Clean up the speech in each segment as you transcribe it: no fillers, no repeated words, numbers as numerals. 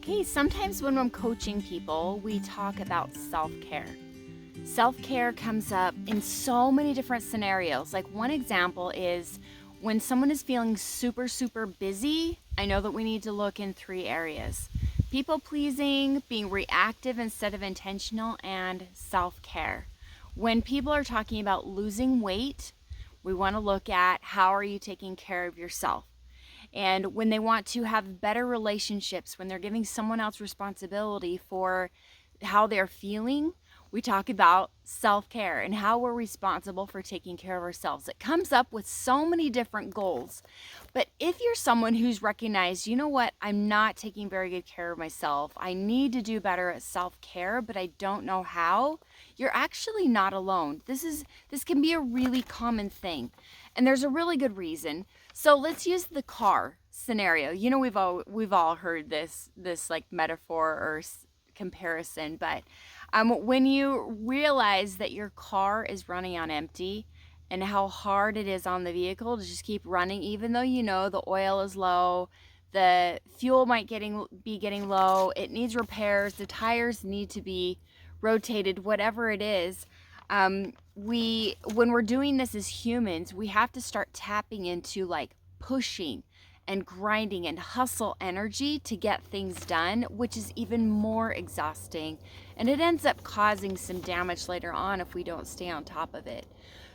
Okay, sometimes when I'm coaching people, we talk about self-care. Self-care comes up in so many different scenarios. Like one example is when someone is feeling super, super busy, I know that we need to look in three areas: people pleasing, being reactive instead of intentional, and self-care. When people are talking about losing weight, we want to look at how are you taking care of yourself. And when they want to have better relationships, when they're giving someone else responsibility for how they're feeling, we talk about self-care and how we're responsible for taking care of ourselves. It comes up with so many different goals. But if you're someone who's recognized, you know what, I'm not taking very good care of myself, I need to do better at self-care, but I don't know how, you're actually not alone. This can be a really common thing. And there's a really good reason. So let's use the car scenario. You know, we've all heard this like metaphor or comparison, but when you realize that your car is running on empty and how hard it is on the vehicle to just keep running, even though you know the oil is low, the fuel might be getting low, it needs repairs, the tires need to be rotated, whatever it is. When we're doing this as humans, we have to start tapping into like pushing and grinding and hustle energy to get things done, which is even more exhausting. And it ends up causing some damage later on if we don't stay on top of it.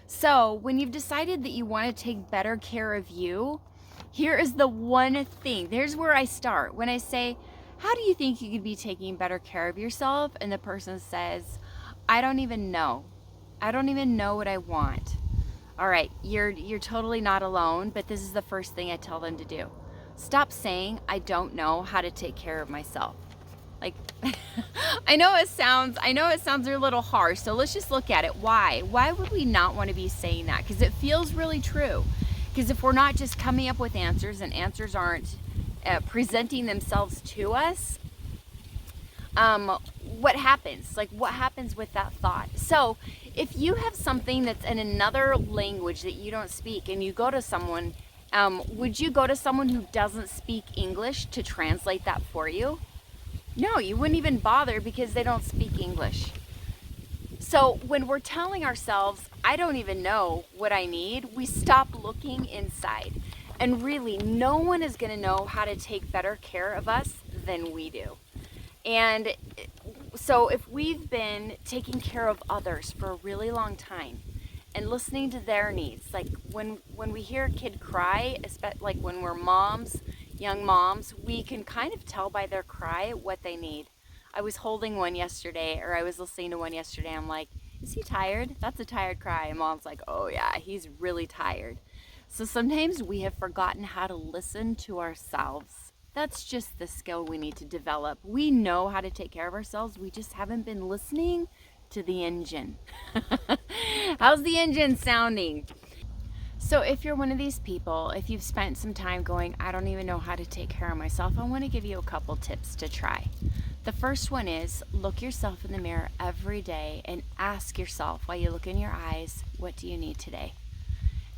So when you've decided that you want to take better care of you, here is the one thing. There's where I start. When I say, how do you think you could be taking better care of yourself? And the person says, I don't even know. I don't even know what I want. All right, you're totally not alone, but this is the first thing I tell them to do. Stop saying I don't know how to take care of myself. Like I know it sounds a little harsh, so let's just look at it. Why would we not want to be saying that? Because it feels really true. Because if we're not just coming up with answers and answers aren't presenting themselves to us, what happens? Like, what happens with that thought? So if you have something that's in another language that you don't speak and you go to someone, would you go to someone who doesn't speak English to translate that for you? No, you wouldn't even bother because they don't speak English. So when we're telling ourselves, I don't even know what I need, we stop looking inside. And really, no one is going to know how to take better care of us than we do. And so if we've been taking care of others for a really long time and listening to their needs, like when we hear a kid cry, like when we're moms, young moms, we can kind of tell by their cry what they need. I was holding one yesterday, or I was listening to one yesterday. I'm like, is he tired? That's a tired cry. And mom's like, oh yeah, he's really tired. So sometimes we have forgotten how to listen to ourselves. That's just the skill we need to develop. We know how to take care of ourselves. We just haven't been listening to the engine. How's the engine sounding? So if you're one of these people, if you've spent some time going, I don't even know how to take care of myself, I want to give you a couple tips to try. The first one is look yourself in the mirror every day and ask yourself while you look in your eyes, what do you need today?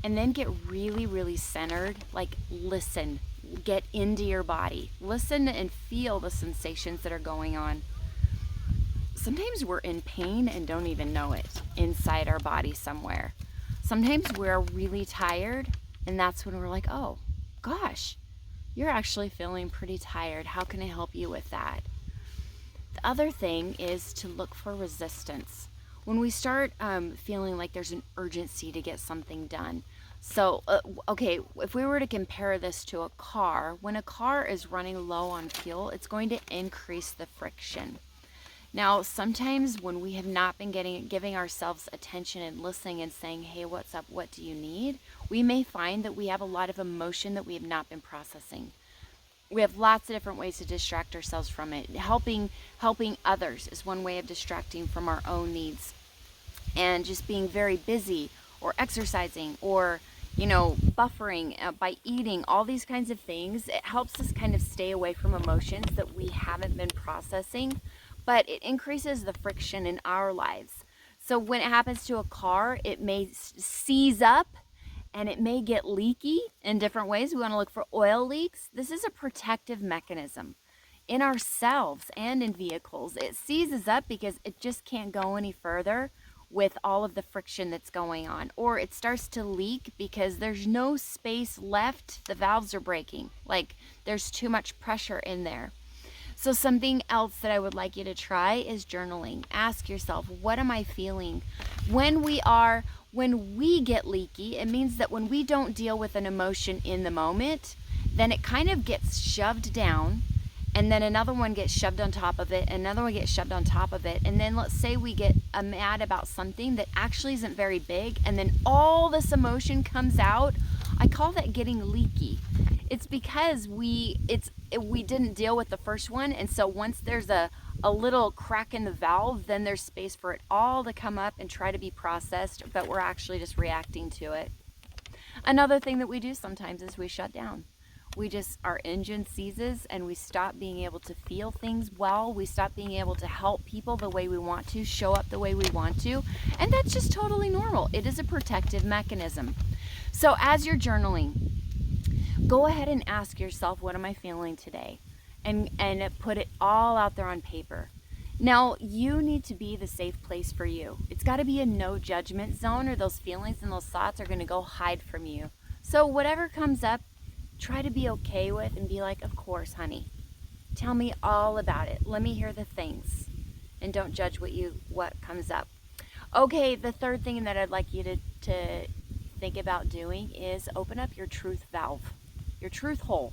And then get really, really centered, like listen, get into your body. Listen and feel the sensations that are going on. Sometimes we're in pain and don't even know it inside our body somewhere. Sometimes we're really tired, and that's when we're like, oh, gosh, you're actually feeling pretty tired. How can I help you with that? The other thing is to look for resistance. When we start feeling like there's an urgency to get something done. So, okay, if we were to compare this to a car, when a car is running low on fuel, it's going to increase the friction. Now, sometimes when we have not been giving ourselves attention and listening and saying, hey, what's up? What do you need? We may find that we have a lot of emotion that we have not been processing. We have lots of different ways to distract ourselves from it. Helping others is one way of distracting from our own needs. And just being very busy or exercising or, buffering by eating, all these kinds of things, it helps us kind of stay away from emotions that we haven't been processing, but it increases the friction in our lives. So when it happens to a car, it may seize up and it may get leaky in different ways. We want to look for oil leaks. This is a protective mechanism. in ourselves and in vehicles. It seizes up because it just can't go any further with all of the friction that's going on, or it starts to leak because there's no space left. The valves are breaking, like there's too much pressure in there. So something else that I would like you to try is journaling. Ask yourself, what am I feeling? When we get leaky, it means that when we don't deal with an emotion in the moment, then it kind of gets shoved down, and then another one gets shoved on top of it, another one gets shoved on top of it, and then let's say we get mad about something that actually isn't very big, and then all this emotion comes out. I call that getting leaky. It's because we didn't deal with the first one, and so once there's a little crack in the valve, then there's space for it all to come up and try to be processed, but we're actually just reacting to it. Another thing that we do sometimes is we shut down. Our engine seizes and we stop being able to feel things well. We stop being able to help people the way we want to, show up the way we want to, and that's just totally normal. It is a protective mechanism. So as you're journaling, go ahead and ask yourself, what am I feeling today? And put it all out there on paper. Now, you need to be the safe place for you. It's got to be a no judgment zone, or those feelings and those thoughts are going to go hide from you. So whatever comes up, try to be okay with and be like, of course, honey. Tell me all about it. Let me hear the things. And don't judge what comes up. Okay, the third thing that I'd like you to think about doing is open up your truth valve, your truth hole.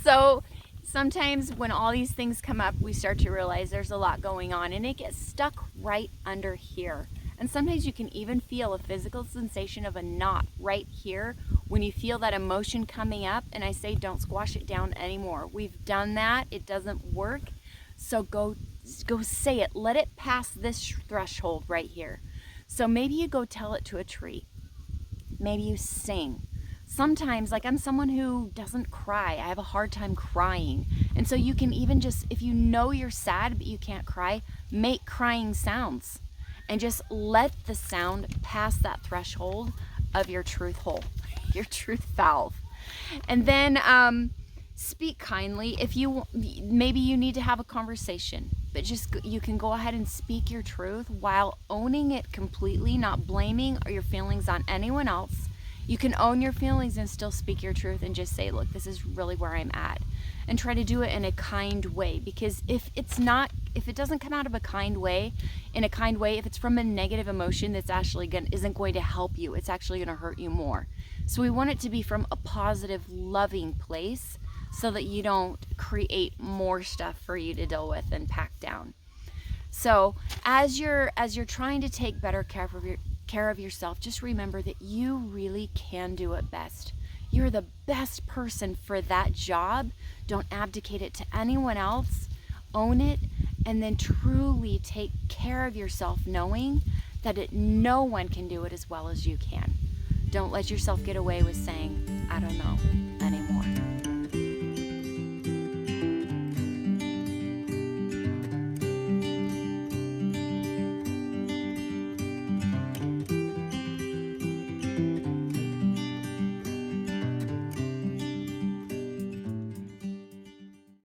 So sometimes when all these things come up, we start to realize there's a lot going on, and it gets stuck right under here. And sometimes you can even feel a physical sensation of a knot right here when you feel that emotion coming up. And I say, don't squash it down anymore. We've done that. It doesn't work. So go say it. Let it pass this threshold right here. So maybe you go tell it to a tree. Maybe you sing. Sometimes, like, I'm someone who doesn't cry. I have a hard time crying. And so you can even just, if you know you're sad but you can't cry, make crying sounds. And just let the sound pass that threshold of your truth hole, your truth valve. And then speak kindly. Maybe you need to have a conversation, but you can go ahead and speak your truth while owning it completely, not blaming your feelings on anyone else. You can own your feelings and still speak your truth and just say, look, this is really where I'm at. And try to do it in a kind way, because if it doesn't come out of a kind way, if it's from a negative emotion that's actually isn't going to help you, it's actually going to hurt you more. So we want it to be from a positive, loving place so that you don't create more stuff for you to deal with and pack down. So as you're trying to take better care of yourself, just remember that you really can do it best. You're the best person for that job. Don't abdicate it to anyone else. Own it, and then truly take care of yourself, knowing that no one can do it as well as you can. Don't let yourself get away with saying, I don't know anymore.